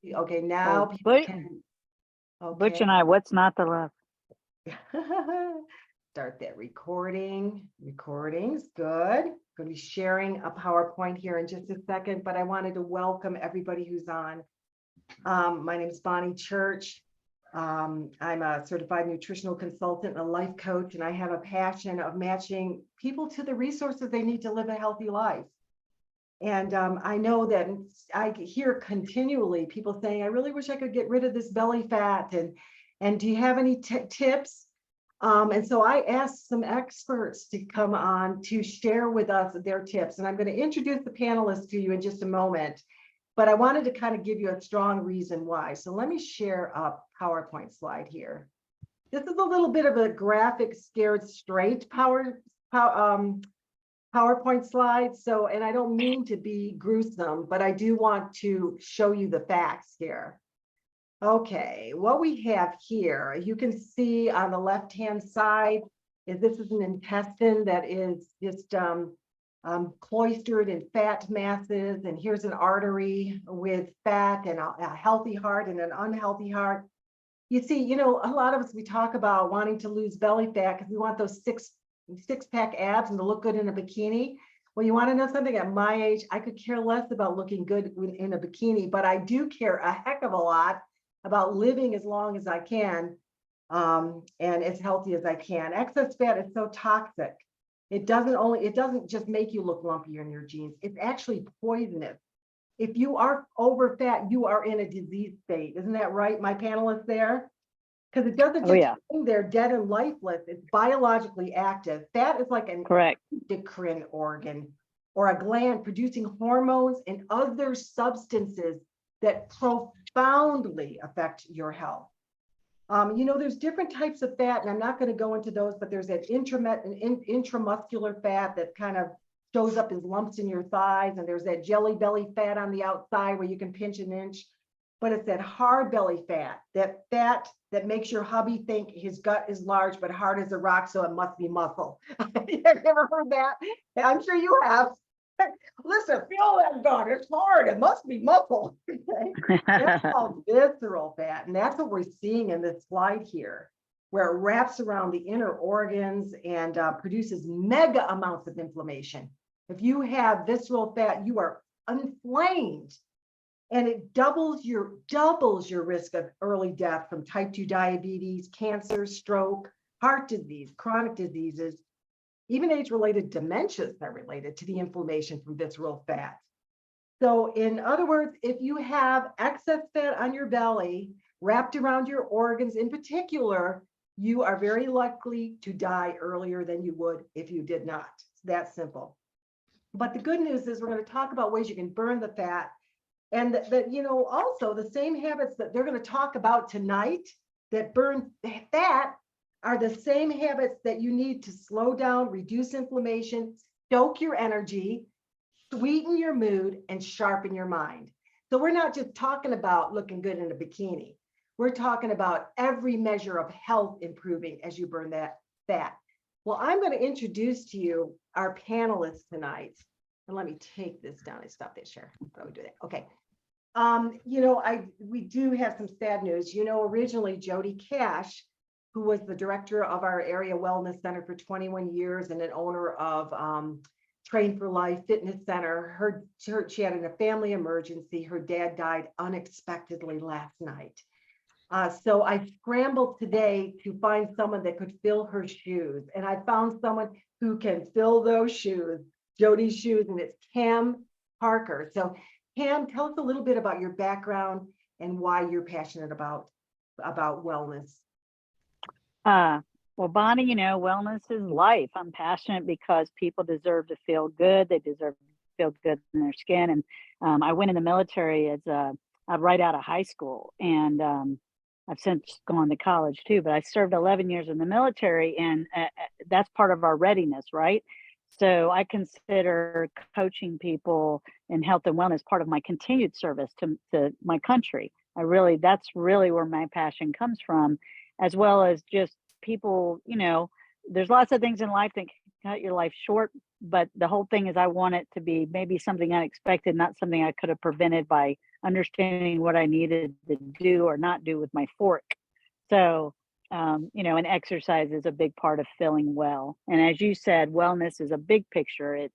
Okay, now So people can, Butch and okay. I, what's not to love? Start that recording. Recordings, good. Going to be sharing a PowerPoint here in just a second, but I wanted to welcome everybody who's on. My name is Bonnie Church. I'm a certified nutritional consultant and a life coach, and I have a passion of matching people to the resources they need to live a healthy life. And I know that I hear continually people saying, I really wish I could get rid of this belly fat. And do you have any tips? And so I asked some experts to come on to share with us their tips. And I'm going to introduce the panelists to you in just a moment. But I wanted to kind of give you a strong reason why. So let me share a PowerPoint slide here. This is a little bit of a graphic, scared straight PowerPoint slides. So, and I don't mean to be gruesome, but I do want to show you the facts here. Okay, what we have here, you can see on the left-hand side, is this is an intestine that is just cloistered in fat masses. And here's an artery with fat and a healthy heart and an unhealthy heart. You see, you know, a lot of us, we talk about wanting to lose belly fat because we want those six-pack abs and to look good in a bikini. Well, you want to know something? At my age, I could care less about looking good in a bikini, but I do care a heck of a lot about living as long as I can and as healthy as I can. Excess fat is so toxic. It doesn't just make you look lumpier in your jeans. It's actually poisonous. If you are over fat, you are in a disease state. Isn't that right, my panelists there? Because it doesn't just hang there dead and lifeless. It's biologically active. Fat is like an endocrine organ or a gland producing hormones and other substances that profoundly affect your health. You know, there's different types of fat, and I'm not going to go into those, but there's that intramuscular fat that kind of shows up as lumps in your thighs, and there's that jelly belly fat on the outside where you can pinch an inch. But it's that hard belly fat that makes your hubby think his gut is large but hard as a rock, so it must be muscle. Have you ever heard that? I'm sure you have. Listen, feel that gut. It's hard. It must be muscle. That's called visceral fat. And that's what we're seeing in this slide here, where it wraps around the inner organs and produces mega amounts of inflammation. If you have visceral fat, you are inflamed. And it doubles your risk of early death from type 2 diabetes, cancer, stroke, heart disease, chronic diseases. Even age-related dementias are related to the inflammation from visceral fat. So in other words, if you have excess fat on your belly, wrapped around your organs in particular, you are very likely to die earlier than you would if you did not. It's that simple. But the good news is we're going to talk about ways you can burn the fat. And that, you know, also the same habits that they're going to talk about tonight that burn fat are the same habits that you need to slow down, reduce inflammation, stoke your energy, sweeten your mood, and sharpen your mind. So we're not just talking about looking good in a bikini. We're talking about every measure of health improving as you burn that fat. Well, I'm going to introduce to you our panelists tonight. And let me take this down and stop this share. How do we do that? Okay. You know, we do have some sad news. You know, originally Jody Cash, who was the director of our area wellness center for 21 years and an owner of Train for Life Fitness Center, she had a family emergency. Her dad died unexpectedly last night. So I scrambled today to find someone that could fill her shoes. And I found someone who can fill those shoes, Jody's shoes, and it's Cam Parker. So Cam, tell us a little bit about your background and why you're passionate about wellness. Well, Bonnie, you know, wellness is life. I'm passionate because people deserve to feel good. They deserve to feel good in their skin. And I went in the military as right out of high school, and I've since gone to college too. But I served 11 years in the military, and that's part of our readiness, right? So I consider coaching people in health and wellness part of my continued service to my country. That's really where my passion comes from, as well as just people, you know, there's lots of things in life that can cut your life short, but the whole thing is I want it to be maybe something unexpected, not something I could have prevented by understanding what I needed to do or not do with my fork. So, and exercise is a big part of feeling well. And as you said, wellness is a big picture. It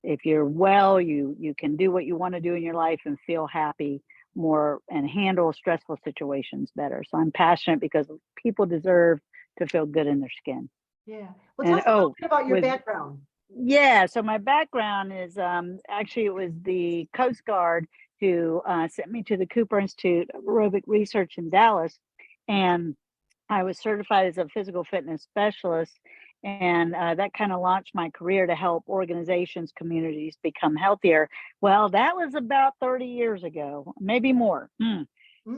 if you're well, you can do what you want to do in your life and feel happy more and handle stressful situations better. So I'm passionate because people deserve to feel good in their skin. Yeah. Well, tell And us a little bit about your background. yeah, so my background is actually it was the Coast Guard who sent me to the Cooper Institute of Aerobic Research in Dallas, and I was certified as a physical fitness specialist, and that kind of launched my career to help organizations, communities become healthier. Well, that was about 30 years ago, maybe more.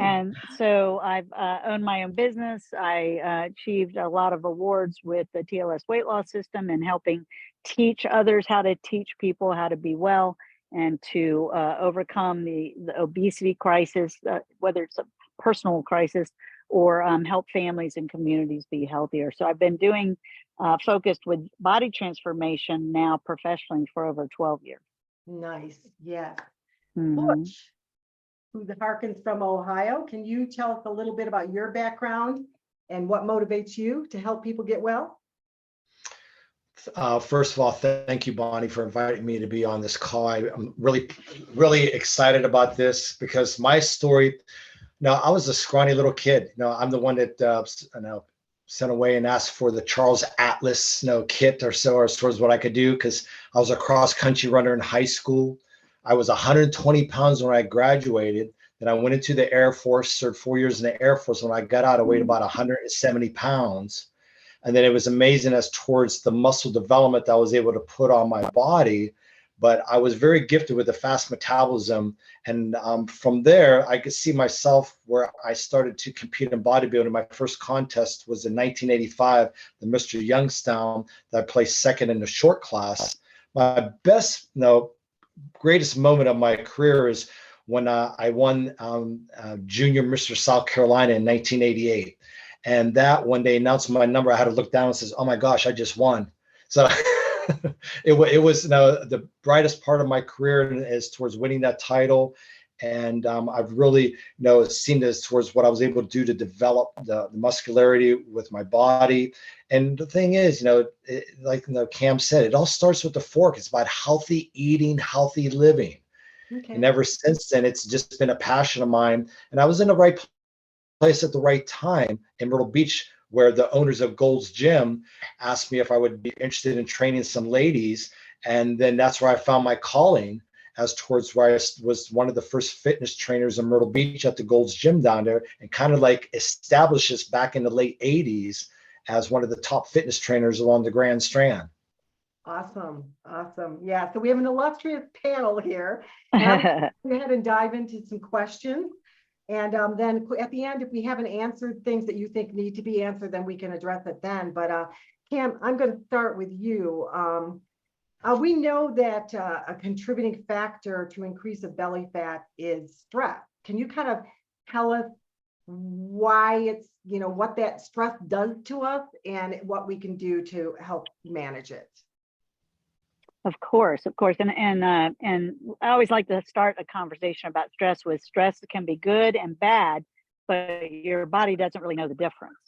And so I've owned my own business. I achieved a lot of awards with the TLS weight loss system and helping teach others how to teach people how to be well and to overcome the obesity crisis, whether it's a personal crisis or help families and communities be healthier. So I've been doing focused with body transformation now professionally for over 12 years. Nice. Yeah. Mhm. Butch, who harkens from Ohio. Can you tell us a little bit about your background and what motivates you to help people get well? First of all, thank you, Bonnie, for inviting me to be on this call. I'm really, really excited about this because my story. Now, I was a scrawny little kid. I'm the one that sent away and asked for the Charles Atlas kit or so, as far as what I could do, because I was a cross country runner in high school. I was 120 pounds when I graduated. Then I went into the Air Force, served 4 years in the Air Force. When I got out, I weighed about 170 pounds. And then it was amazing as towards the muscle development that I was able to put on my body. But I was very gifted with a fast metabolism. And from there, I could see myself where I started to compete in bodybuilding. My first contest was in 1985, the Mr. Youngstown, that I placed second in the short class. My best, greatest moment of my career is when I won Junior Mr. South Carolina in 1988. And that when they announced my number, I had to look down and says, "Oh my gosh, I just won." So it was the brightest part of my career is towards winning that title. And I've really seen this towards what I was able to do to develop the muscularity with my body. And the thing is, like Cam said, it all starts with the fork. It's about healthy eating, healthy living. Okay. And ever since then, it's just been a passion of mine. And I was in the right place at the right time in Myrtle Beach, where the owners of Gold's Gym asked me if I would be interested in training some ladies. And then that's where I found my calling, as towards where I was one of the first fitness trainers in Myrtle Beach at the Gold's Gym down there, and kind of like established us back in the late 80s as one of the top fitness trainers along the Grand Strand. Awesome. Awesome. Yeah. So we have an illustrious panel here. Now go ahead and dive into some questions. And then at the end, if we haven't answered things that you think need to be answered, then we can address it then. But Cam, I'm going to start with you. We know that a contributing factor to increase of belly fat is stress. Can you kind of tell us why it's, what that stress does to us and what we can do to help manage it? Of course. And I always like to start a conversation about stress with stress can be good and bad, but your body doesn't really know the difference.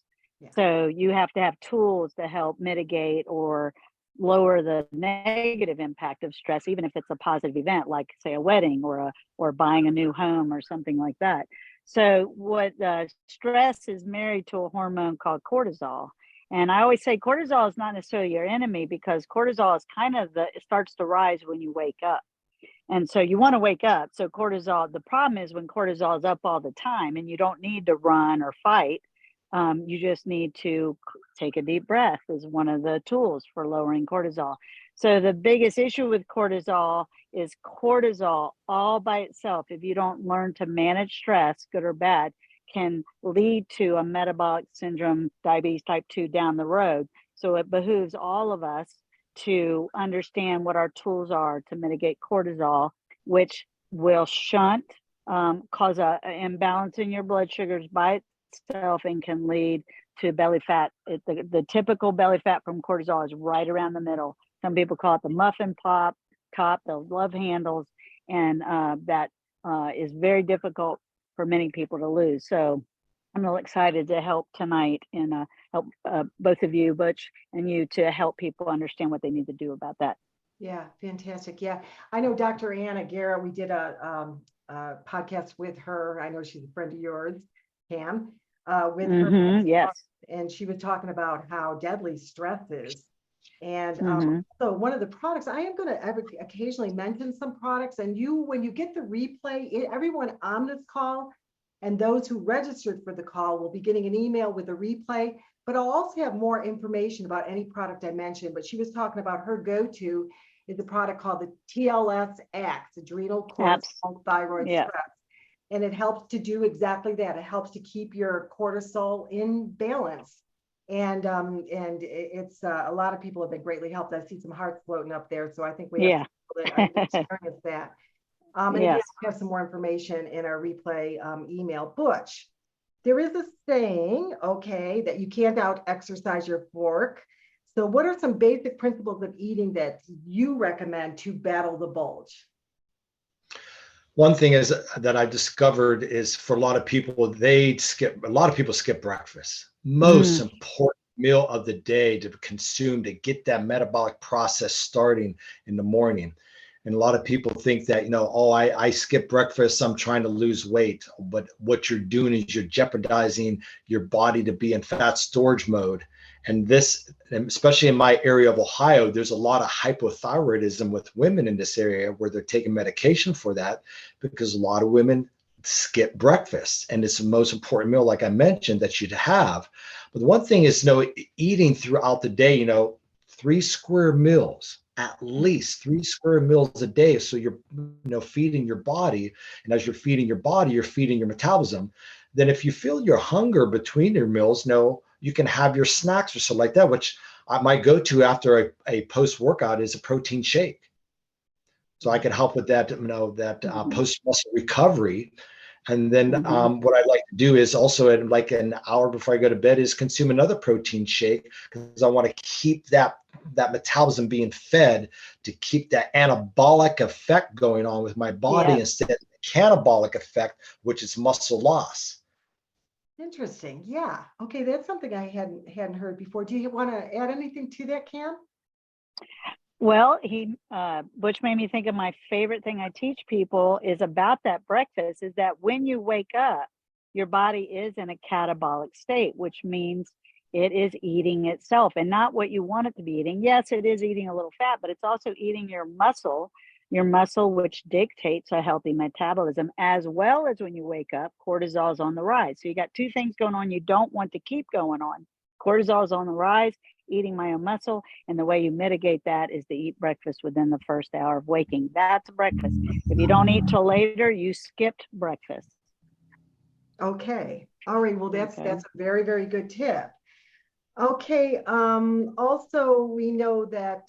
Yeah. So you have to have tools to help mitigate or lower the negative impact of stress, even if it's a positive event, like say a wedding or buying a new home or something like that. So what stress is married to a hormone called cortisol. And I always say cortisol is not necessarily your enemy, because cortisol is kind of it starts to rise when you wake up. And so you want to wake up. So cortisol, the problem is when cortisol is up all the time and you don't need to run or fight, you just need to take a deep breath is one of the tools for lowering cortisol. So the biggest issue with cortisol is cortisol all by itself, if you don't learn to manage stress, good or bad, can lead to a metabolic syndrome, diabetes type 2 down the road. So it behooves all of us to understand what our tools are to mitigate cortisol, which will cause an imbalance in your blood sugars by itself and can lead to belly fat. The typical belly fat from cortisol is right around the middle. Some people call it the muffin top, the love handles. and that is very difficult for many people to lose. So I'm real excited to help tonight and help both of you, Butch, and you, to help people understand what they need to do about that. Yeah, fantastic. Yeah, I know Dr. Anna Guerra, we did a podcast with her. I know she's a friend of yours, Pam, with her. Yes. And she was talking about how deadly stress is. And so one of the products, I am going to occasionally mention some products, and when you get the replay, everyone on this call and those who registered for the call will be getting an email with a replay, but I'll also have more information about any product I mentioned. But she was talking about her go-to is a product called the TLS X, adrenal cortisol thyroid stress. And it helps to do exactly that. It helps to keep your cortisol in balance. And it's a lot of people have been greatly helped. I see some hearts floating up there. So I think we have people that are experienced that. And again, we have some more information in our replay email. Butch, there is a saying, okay, that you can't out exercise your fork. So what are some basic principles of eating that you recommend to battle the bulge? One thing is that I discovered is for a lot of people, skip breakfast. Most important meal of the day to consume to get that metabolic process starting in the morning. And a lot of people think that, I skip breakfast, I'm trying to lose weight. But what you're doing is you're jeopardizing your body to be in fat storage mode. And this, especially in my area of Ohio, there's a lot of hypothyroidism with women in this area where they're taking medication for that because a lot of women skip breakfast. And it's the most important meal, like I mentioned, that you'd have. But the one thing is, eating throughout the day, 3 square meals, at least 3 square meals a day. So you're, feeding your body. And as you're feeding your body, you're feeding your metabolism. Then if you feel your hunger between your meals, you can have your snacks or something like that, which my go-to after a post-workout is a protein shake. So I can help with that, post-muscle recovery. And then what I like to do is also at like an hour before I go to bed is consume another protein shake because I want to keep that metabolism being fed to keep that anabolic effect going on with my body instead of the catabolic effect, which is muscle loss. Interesting. Yeah. Okay. That's something I hadn't heard before. Do you want to add anything to that, Cam? Well, Butch made me think of my favorite thing I teach people is about that breakfast is that when you wake up, your body is in a catabolic state, which means it is eating itself and not what you want it to be eating. Yes, it is eating a little fat, but it's also eating your muscle, which dictates a healthy metabolism, as well as when you wake up, cortisol is on the rise. So you got 2 things going on you don't want to keep going on. Cortisol is on the rise, eating my own muscle. And the way you mitigate that is to eat breakfast within the first hour of waking. That's breakfast. If you don't eat till later, you skipped breakfast. Okay. All right. Well, that's a very, very good tip. Okay. Also, we know that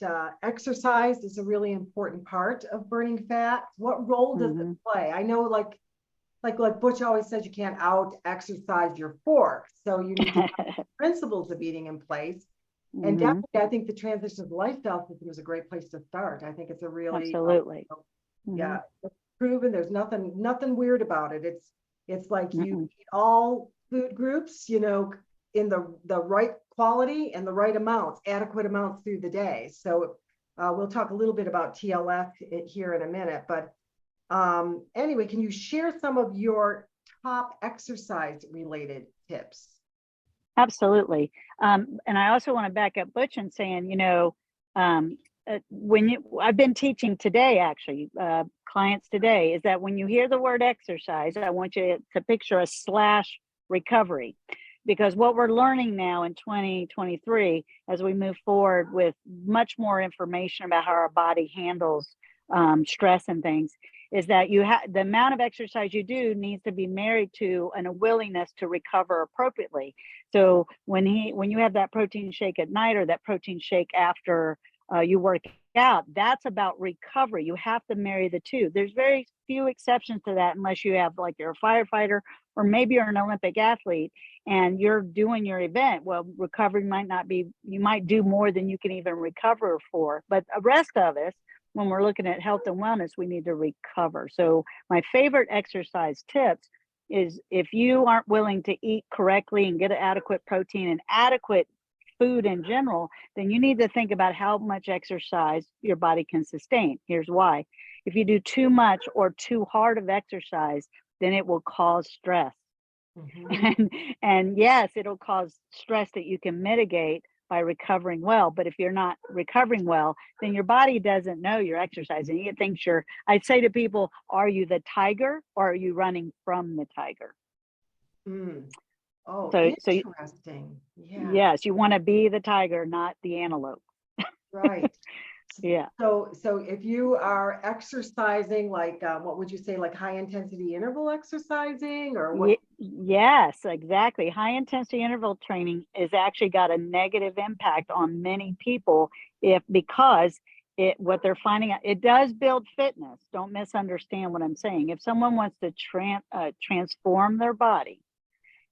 exercise is a really important part of burning fat. What role does it play? I know, like Butch always says, you can't out exercise your fork. So you need to have principles of eating in place. And definitely, I think the transition of the lifestyle system is a great place to start. I think it's a really absolutely, it's proven. There's nothing weird about it. It's like you eat all food groups, in the right quality and the right amounts, adequate amounts through the day. So we'll talk a little bit about TLF here in a minute. But anyway, can you share some of your top exercise related tips? Absolutely. And I also want to back up Butch and saying, I've been teaching today, actually, clients today, is that when you hear the word exercise, I want you to picture a / recovery, because what we're learning now in 2023, as we move forward with much more information about how our body handles stress and things, is that the amount of exercise you do needs to be married to a willingness to recover appropriately. So when you have that protein shake at night or that protein shake after you work out, that's about recovery. You have to marry the two. There's very few exceptions to that, unless you have, like, you're a firefighter or maybe you're an Olympic athlete and you're doing your event. Well, recovery might not be, you might do more than you can even recover for. But the rest of us, when we're looking at health and wellness, we need to recover. So my favorite exercise tips is, if you aren't willing to eat correctly and get adequate protein and adequate food in general, then you need to think about how much exercise your body can sustain. Here's why. If you do too much or too hard of exercise, then it will cause stress. And yes, it'll cause stress that you can mitigate by recovering well. But if you're not recovering well, then your body doesn't know you're exercising. It thinks I say to people, are you the tiger or are you running from the tiger? Oh, So interesting. Yeah. Yes, you want to be the tiger, not the antelope. Right. Yeah. So if you are exercising, like, what would you say, like high intensity interval exercising, or what? Yes, exactly. High intensity interval training has actually got a negative impact on many people because what they're finding out, it does build fitness. Don't misunderstand what I'm saying. If someone wants to transform their body,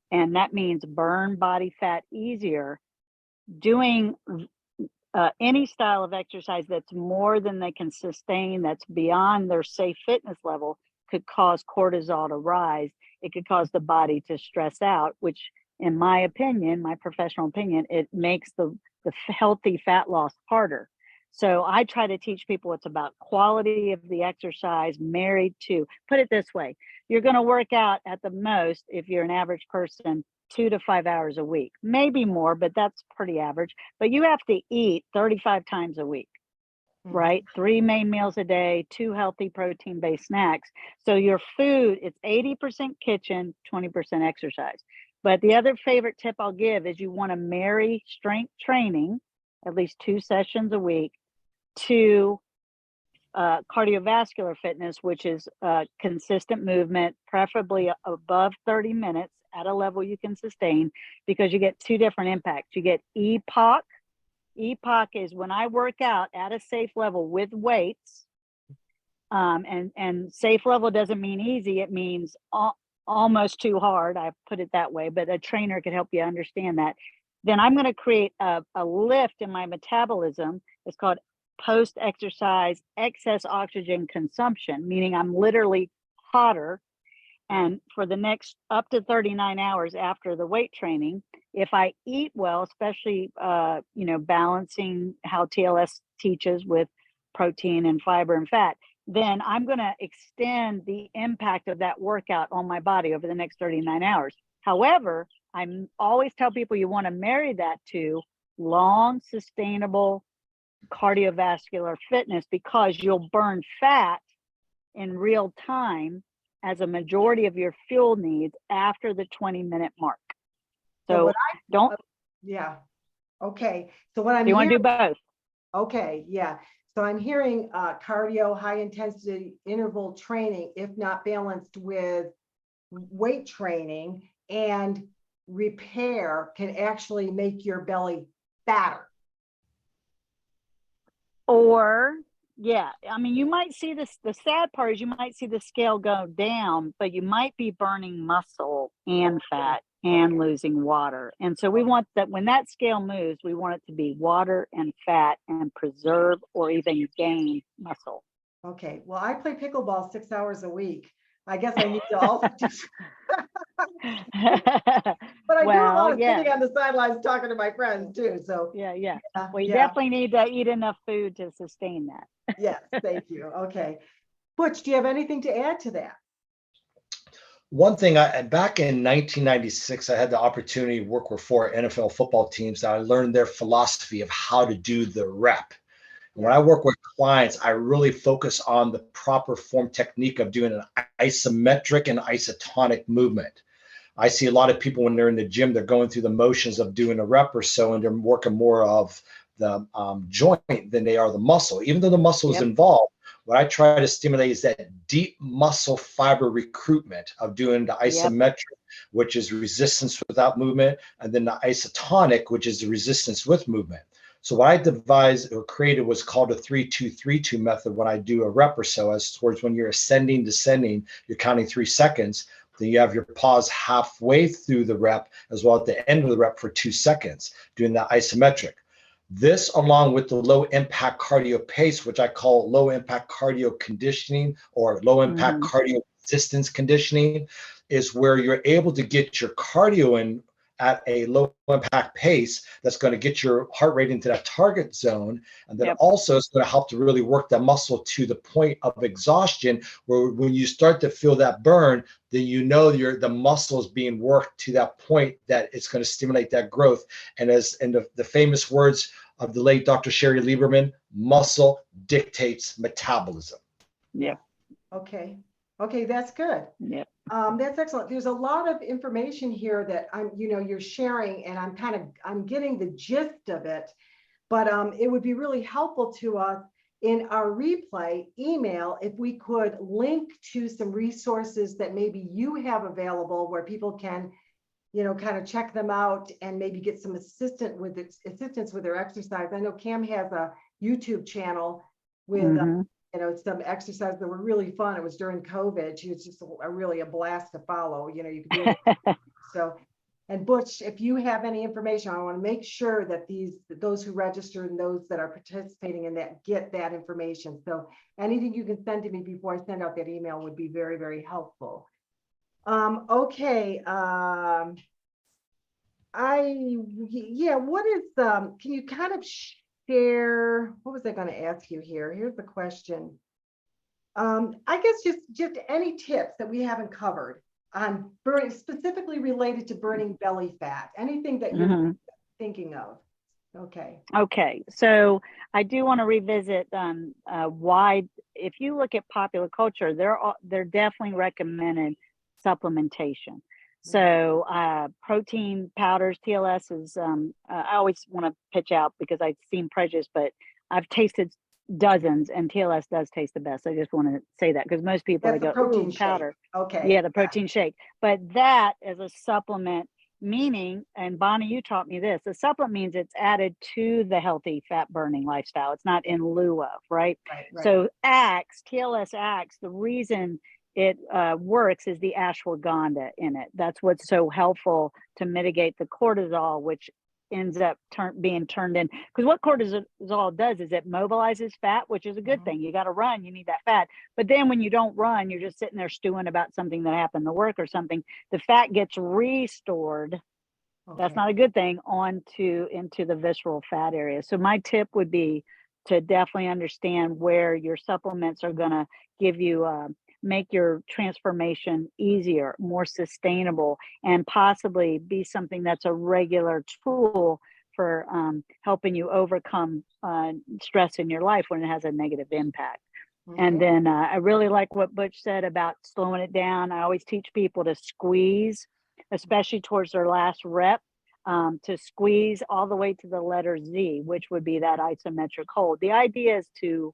and that means burn body fat easier, doing any style of exercise that's more than they can sustain, that's beyond their safe fitness level, could cause cortisol to rise. It could cause the body to stress out, which, in my opinion, my professional opinion, it makes the healthy fat loss harder. So I try to teach people it's about quality of the exercise married to, put it this way, you're going to work out at the most, if you're an average person, 2 to 5 hours a week, maybe more, but that's pretty average. But you have to eat 35 times a week, right? 3 main meals a day, 2 healthy protein-based snacks. So your food, it's 80% kitchen, 20% exercise. But the other favorite tip I'll give is you want to marry strength training, at least 2 sessions a week, to cardiovascular fitness, which is consistent movement, preferably above 30 minutes at a level you can sustain, because you get 2 different impacts. You get EPOC. EPOC is when I work out at a safe level with weights, and safe level doesn't mean easy. It means almost too hard. I put it that way, but a trainer could help you understand that. Then I'm going to create a lift in my metabolism. It's called post-exercise excess oxygen consumption, meaning I'm literally hotter. And for the next up to 39 hours after the weight training, if I eat well, especially, balancing how TLS teaches with protein and fiber and fat, then I'm going to extend the impact of that workout on my body over the next 39 hours. However, I always tell people you want to marry that to long, sustainable cardiovascular fitness, because you'll burn fat in real time as a majority of your fuel needs after the 20-minute mark. So yeah. Okay. So what I'm you want to do both? Okay. Yeah. So I'm hearing cardio, high intensity interval training, if not balanced with weight training and repair, can actually make your belly fatter. Or, yeah, I mean, you might see this, the sad part is you might see the scale go down, but you might be burning muscle and fat and losing water. And so we want that when that scale moves, we want it to be water and fat and preserve or even gain muscle. Okay. Well, I play pickleball 6 hours a week. I guess I need to also do. But I do a lot of sitting on the sidelines talking to my friends too. So yeah. Well, you definitely need to eat enough food to sustain that. Yes, thank you. Okay. Butch, do you have anything to add to that? One thing, back in 1996, I had the opportunity to work with 4 NFL football teams. I learned their philosophy of how to do the rep. When I work with clients, I really focus on the proper form technique of doing an isometric and isotonic movement. I see a lot of people when they're in the gym, they're going through the motions of doing a rep or so, and they're working more of the joint than they are the muscle. Even though the muscle is involved, what I try to stimulate is that deep muscle fiber recruitment of doing the isometric, which is resistance without movement, and then the isotonic, which is the resistance with movement. So what I devised or created was called a 3-2-3-2 method when I do a rep or so, as towards when you're ascending, descending, you're counting 3 seconds. Then you have your pause halfway through the rep as well at the end of the rep for 2 seconds, doing that isometric. This, along with the low impact cardio pace, which I call low impact cardio conditioning or low impact cardio resistance conditioning, is where you're able to get your cardio in at a low impact pace that's going to get your heart rate into that target zone. And then also it's going to help to really work that muscle to the point of exhaustion, where when you start to feel that burn, then you know the muscle is being worked to that point that it's going to stimulate that growth. And as in the famous words of the late Dr. Sherry Lieberman, muscle dictates metabolism. Yeah. Okay. Okay, that's good. Yeah. That's excellent. There's a lot of information here that you're sharing, and I'm getting the gist of it, but it would be really helpful to us in our replay email if we could link to some resources that maybe you have available where people can, kind of check them out and maybe get some assistance with their exercise. I know Cam has a YouTube channel with some exercises that were really fun. It was during COVID. She was just really a blast to follow. You could do it. So, and Butch, if you have any information, I want to make sure that those who register and those that are participating in that get that information. So anything you can send to me before I send out that email would be very, very helpful. Okay. What is can you kind of share, what was I going to ask you here? Here's the question. I guess just any tips that we haven't covered on burning, specifically related to burning belly fat, anything that you're thinking of. Okay. So I do want to revisit why, if you look at popular culture, they're definitely recommended supplementation. So protein powders, TLS is, I always want to pitch out because I've seen prejudice, but I've tasted dozens and TLS does taste the best. I just want to say that because most people they go, ooh, powder. Okay. Yeah, the protein shake. But that as a supplement, meaning, and Bonnie, you taught me this, a supplement means it's added to the healthy fat burning lifestyle. It's not in lieu of, right? Right. So TLS acts, the reason it works is the ashwagandha in it. That's what's so helpful to mitigate the cortisol, which ends up being turned in. Because what cortisol does is it mobilizes fat, which is a good thing. You got to run, you need that fat. But then when you don't run, you're just sitting there stewing about something that happened to work or something. The fat gets restored. That's not a good thing into the visceral fat area. So my tip would be to definitely understand where your supplements are going to give you make your transformation easier, more sustainable, and possibly be something that's a regular tool for helping you overcome stress in your life when it has a negative impact. And then I really like what Butch said about slowing it down. I always teach people to squeeze, especially towards their last rep, to squeeze all the way to the letter Z, which would be that isometric hold. The idea is to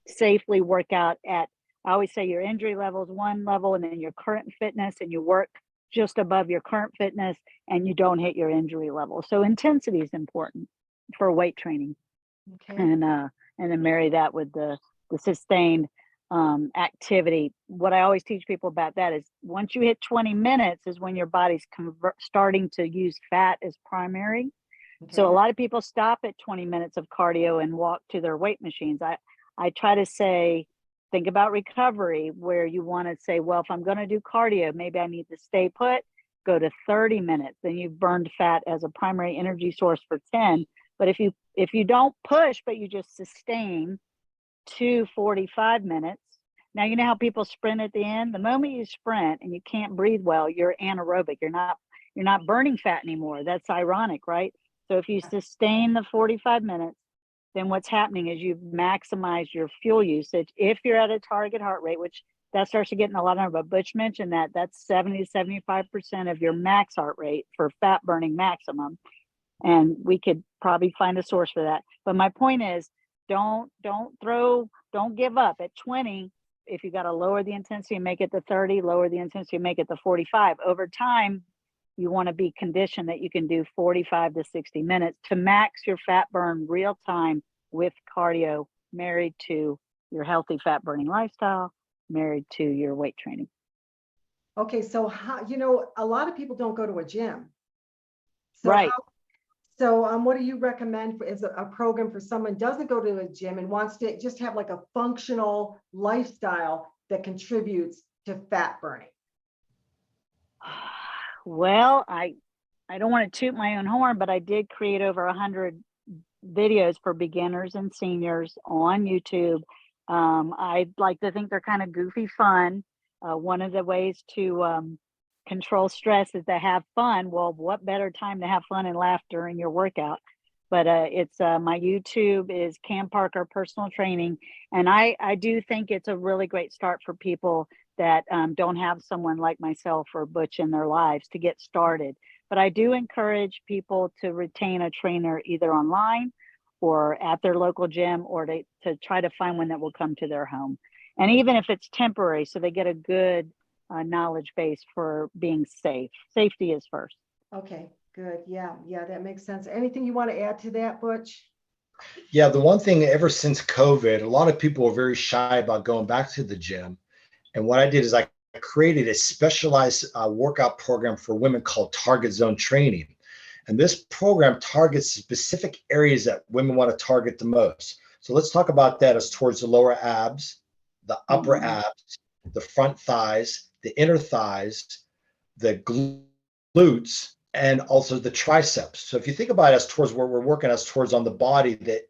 safely work out at, I always say your injury level is one level and then your current fitness, and you work just above your current fitness and you don't hit your injury level. So intensity is important for weight training. And then marry that with the sustained activity. What I always teach people about that is once you hit 20 minutes is when your body's starting to use fat as primary. So a lot of people stop at 20 minutes of cardio and walk to their weight machines. I try to say, think about recovery, where you want to say, well, if I'm going to do cardio, maybe I need to stay put, go to 30 minutes. Then you've burned fat as a primary energy source for 10. But if you don't push, but you just sustain to 45 minutes. Now, you know how people sprint at the end? The moment you sprint and you can't breathe well, you're anaerobic. You're not burning fat anymore. That's ironic, right? So if you sustain the 45 minutes, then what's happening is you've maximized your fuel usage. If you're at a target heart rate, which that starts to get in a lot of, but Butch mentioned that's 70 to 75% of your max heart rate for fat burning maximum. And we could probably find a source for that. But my point is, don't give up at 20. If you got to lower the intensity and make it to 30, lower the intensity and make it to 45. Over time, you want to be conditioned that you can do 45 to 60 minutes to max your fat burn real time with cardio, married to your healthy fat burning lifestyle, married to your weight training. Okay, so how, a lot of people don't go to a gym. So right. So what do you recommend as a program for someone who doesn't go to a gym and wants to just have like a functional lifestyle that contributes to fat burning? Well, I don't want to toot my own horn, but I did create over 100 videos for beginners and seniors on YouTube. I'd like to think they're kind of goofy fun. One of the ways to control stress is to have fun. Well, what better time to have fun and laugh during your workout? But it's my YouTube is Cam Parker Personal Training, and I do think it's a really great start for people that don't have someone like myself or Butch in their lives to get started. But I do encourage people to retain a trainer either online or at their local gym, or to try to find one that will come to their home. And even if it's temporary, so they get a good knowledge base for being safe. Safety is first. Okay, good. Yeah, that makes sense. Anything you want to add to that, Butch? Yeah, the one thing ever since COVID, a lot of people are very shy about going back to the gym. And what I did is I created a specialized workout program for women called Target Zone Training. And this program targets specific areas that women want to target the most. So let's talk about that as towards the lower abs, the upper abs, the front thighs, the inner thighs, the glutes, and also the triceps. So if you think about it as towards where we're working as towards on the body, the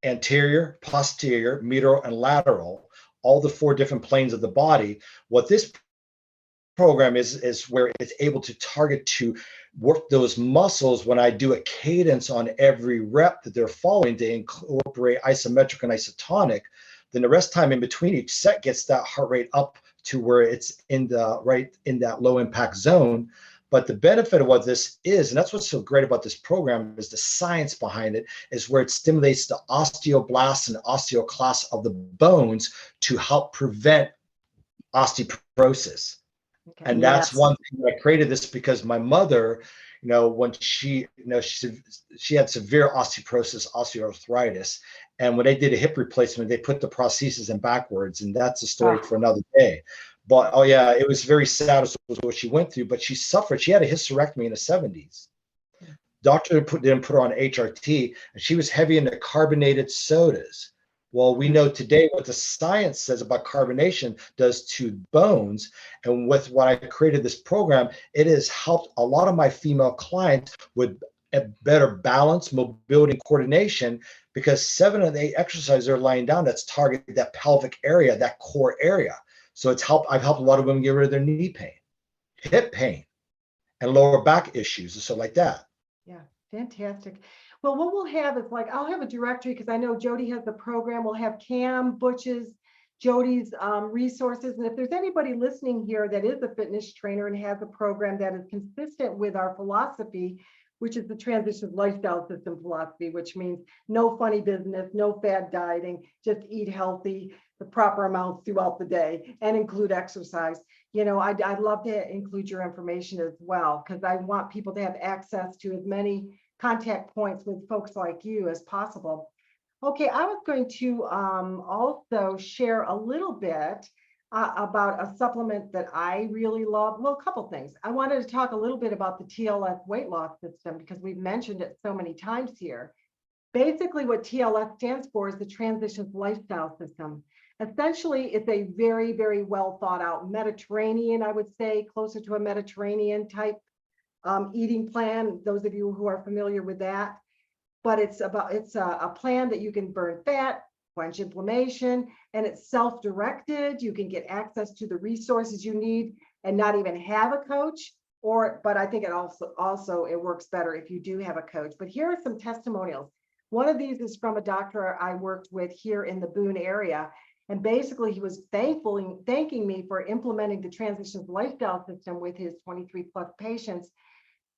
anterior, posterior, medial, and lateral, all the 4 different planes of the body. What this program is where it's able to target to work those muscles when I do a cadence on every rep that they're following to incorporate isometric and isotonic. Then the rest time in between each set gets that heart rate up to where it's in that low impact zone. But the benefit of what this is, and that's what's so great about this program, is the science behind it, is where it stimulates the osteoblasts and osteoclasts of the bones to help prevent osteoporosis. Okay. And that's one thing I created this because my mother, when she had severe osteoarthritis. And when they did a hip replacement, they put the prosthesis in backwards. And that's a story for another day. But it was very sad what she went through, but she suffered. She had a hysterectomy in the 70s. Doctor didn't put her on HRT, and she was heavy into carbonated sodas. Well, we know today what the science says about carbonation does to bones. And with what I created this program, it has helped a lot of my female clients with a better balance, mobility, and coordination, because 7 of the 8 exercises they're lying down that's targeted that pelvic area, that core area. So I've helped a lot of women get rid of their knee pain, hip pain, and lower back issues and stuff like that. Yeah, fantastic. Well, what we'll have is I'll have a directory because I know Jody has the program. We'll have Cam, Butch's, Jody's resources. And if there's anybody listening here that is a fitness trainer and has a program that is consistent with our philosophy, which is the transition lifestyle system philosophy, which means no funny business, no fad dieting, just eat healthy, the proper amounts throughout the day, and include exercise. I'd love to include your information as well, because I want people to have access to as many contact points with folks like you as possible. Okay, I was going to also share a little bit about a supplement that I really love. Well, a couple things. I wanted to talk a little bit about the TLS weight loss system because we've mentioned it so many times here. Basically, what TLS stands for is the Transitions Lifestyle System. Essentially, it's a very, very well thought out Mediterranean, I would say, closer to a Mediterranean type eating plan, those of you who are familiar with that. But it's a plan that you can burn fat, quench inflammation, and it's self-directed. You can get access to the resources you need and not even have a coach. But I think it also it works better if you do have a coach. But here are some testimonials. One of these is from a doctor I worked with here in the Boone area. And basically, he was thanking me for implementing the Transitions Lifestyle System with his 23 plus patients.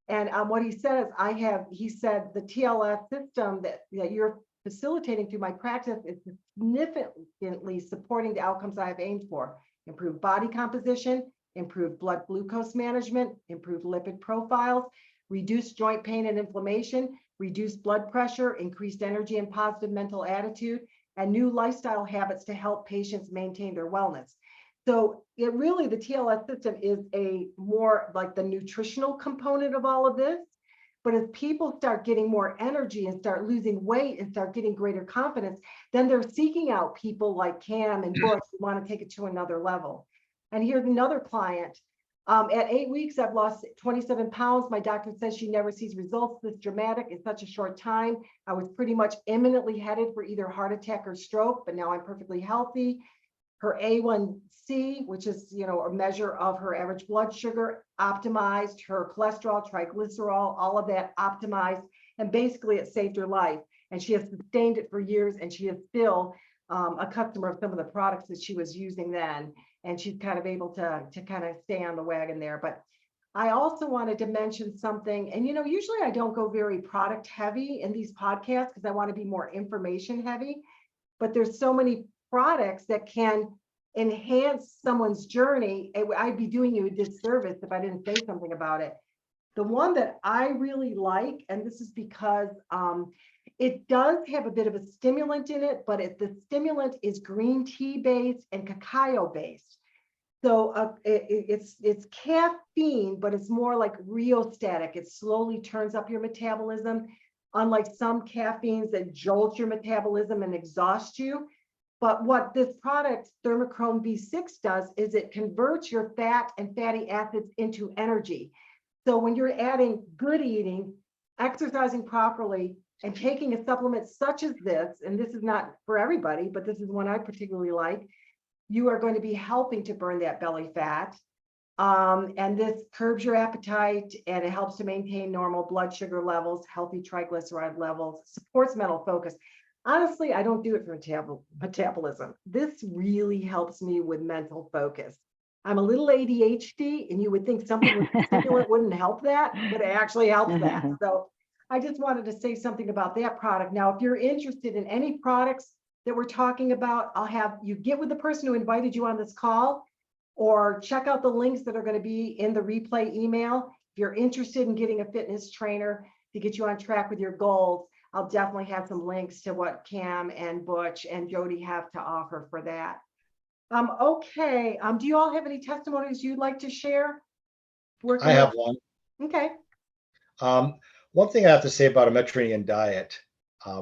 And what he said is, he said, the TLS system that you're facilitating through my practice is significantly supporting the outcomes I have aimed for: improved body composition, improved blood glucose management, improved lipid profiles, reduced joint pain and inflammation, reduced blood pressure, increased energy and positive mental attitude, and new lifestyle habits to help patients maintain their wellness. So the TLS system is a more like the nutritional component of all of this, But as people start getting more energy and start losing weight and start getting greater confidence, then they're seeking out people like Cam and Butch who want to take it to another level. And here's another client. At 8 weeks, I've lost 27 pounds. My doctor says she never sees results this dramatic in such a short time. I was pretty much imminently headed for either heart attack or stroke, but now I'm perfectly healthy. Her A1C, which is, a measure of her average blood sugar, optimized, her cholesterol, triglycerol, all of that optimized, and basically it saved her life. And she has sustained it for years, and she is still a customer of some of the products that she was using then. And she's kind of able to kind of stay on the wagon there. But I also wanted to mention something, and usually I don't go very product heavy in these podcasts because I want to be more information heavy, but there's so many products that can enhance someone's journey. I'd be doing you a disservice if I didn't say something about it. The one that I really like, and this is because it does have a bit of a stimulant in it, but the stimulant is green tea based and cacao based. So it's caffeine, but it's more like rheostatic. It slowly turns up your metabolism, unlike some caffeines that jolt your metabolism and exhaust you. But what this product, Thermochrome B6, does is it converts your fat and fatty acids into energy. So when you're adding good eating, exercising properly, and taking a supplement such as this, and this is not for everybody, but this is one I particularly like, you are going to be helping to burn that belly fat. And this curbs your appetite, and it helps to maintain normal blood sugar levels, healthy triglyceride levels, supports mental focus. Honestly, I don't do it for metabolism. This really helps me with mental focus. I'm a little ADHD, and you would think something with stimulant wouldn't help that, but it actually helps that. So I just wanted to say something about that product. Now, if you're interested in any products that we're talking about, I'll have you get with the person who invited you on this call, or check out the links that are going to be in the replay email. If you're interested in getting a fitness trainer to get you on track with your goals, I'll definitely have some links to what Cam and Butch and Jody have to offer for that. Okay. Do you all have any testimonies you'd like to share? I have one. Okay. One thing I have to say about a Mediterranean diet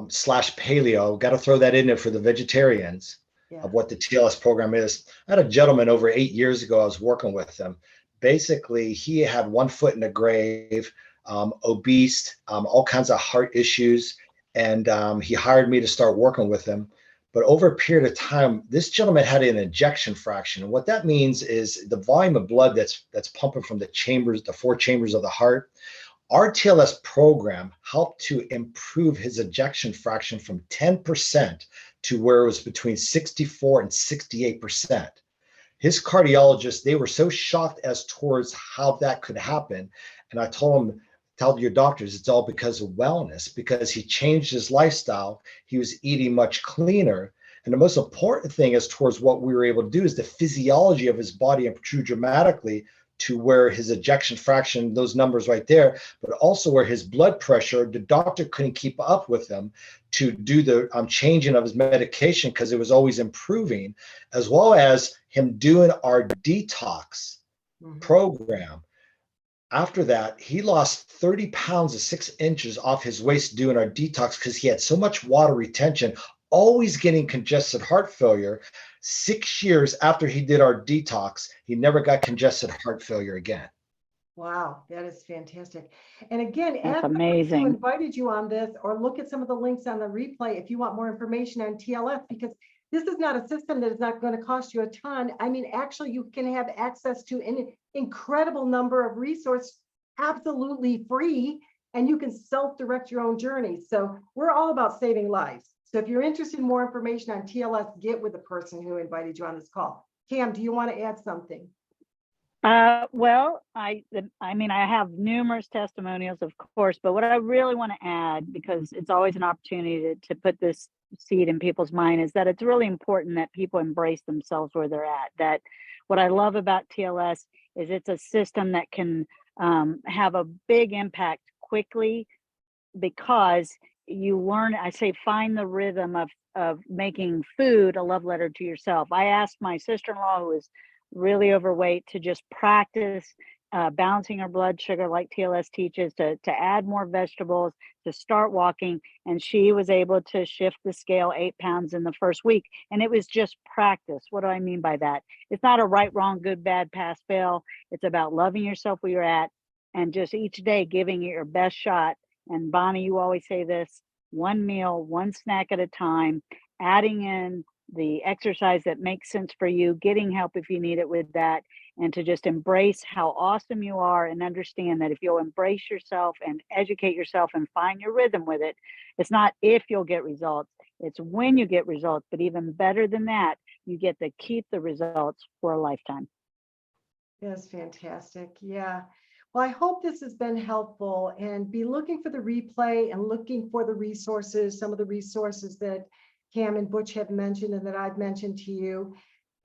slash paleo, got to throw that in there for the vegetarians of what the TLS program is. I had a gentleman over 8 years ago, I was working with him. Basically, he had 1 foot in the grave, obese, all kinds of heart issues. And he hired me to start working with him. But over a period of time, this gentleman had an ejection fraction. And what that means is the volume of blood that's pumping from the chambers, the 4 chambers of the heart. Our TLS program helped to improve his ejection fraction from 10% to where it was between 64 and 68%. His cardiologist, they were so shocked as towards how that could happen. And I told him, tell your doctors it's all because of wellness, because he changed his lifestyle. He was eating much cleaner. And the most important thing as towards what we were able to do is the physiology of his body improved dramatically to where his ejection fraction, those numbers right there, but also where his blood pressure, the doctor couldn't keep up with him to do the changing of his medication because it was always improving, as well as him doing our detox program. After that, he lost 30 pounds of 6 inches off his waist doing our detox because he had so much water retention, always getting congested heart failure. 6 years after he did our detox, he never got congested heart failure again. Wow, that is fantastic. And again, That's ask amazing. who invited you on this, or look at some of the links on the replay if you want more information on TLS, because this is not a system that is not going to cost you a ton. I mean, actually, you can have access to an incredible number of resources absolutely free, and you can self-direct your own journey. So we're all about saving lives. So if you're interested in more information on TLS, get with the person who invited you on this call. Cam, do you want to add something? Well, I mean, I have numerous testimonials, of course, but what I really want to add, because it's always an opportunity to put this seed in people's mind, is that it's really important that people embrace themselves where they're at. That what I love about TLS is it's a system that can have a big impact quickly, because you learn, I say, find the rhythm of making food a love letter to yourself. I asked my sister-in-law, who is really overweight, to just practice balancing her blood sugar like TLS teaches, to add more vegetables, to start walking. And she was able to shift the scale 8 pounds in the first week. And it was just practice. What do I mean by that? It's not a right, wrong, good, bad, pass, fail. It's about loving yourself where you're at and just each day giving it your best shot. And Bonnie, you always say this, one meal, one snack at a time, adding in the exercise that makes sense for you, getting help if you need it with that, and to just embrace how awesome you are and understand that if you'll embrace yourself and educate yourself and find your rhythm with it, it's not if you'll get results, it's when you get results. But even better than that, you get to keep the results for a lifetime. That's fantastic. Yeah. Well, I hope this has been helpful, and be looking for the replay and looking for the resources, some of the resources that Cam and Butch have mentioned and that I've mentioned to you.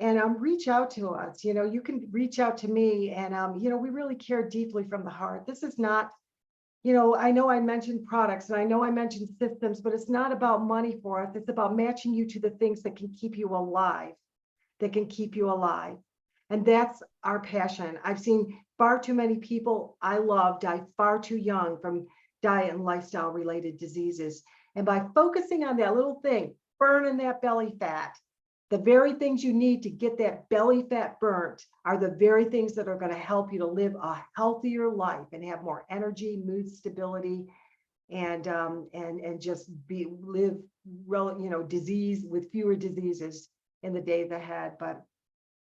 And reach out to us. You can reach out to me, and we really care deeply from the heart. This is not, I know I mentioned products and I know I mentioned systems, but it's not about money for us. It's about matching you to the things that can keep you alive, And that's our passion. I've seen far too many people I love die far too young from diet and lifestyle related diseases. And by focusing on that little thing, burning that belly fat, the very things you need to get that belly fat burnt are the very things that are going to help you to live a healthier life and have more energy, mood stability, and just live disease with fewer diseases in the days ahead. But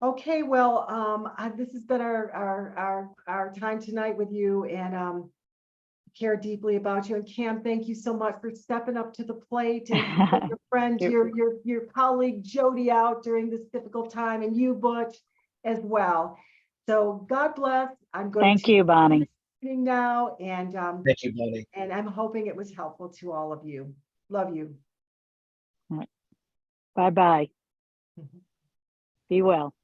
okay, well, this has been our time tonight with you, and care deeply about you. And Cam, thank you so much for stepping up to the plate and your friend, your colleague Jody out during this difficult time, and you, Butch, as well. So God bless. I'm going Thank you, Bonnie. Now, and Thank you, Bonnie. And I'm hoping it was helpful to all of you. Love you. Bye-bye. Be well.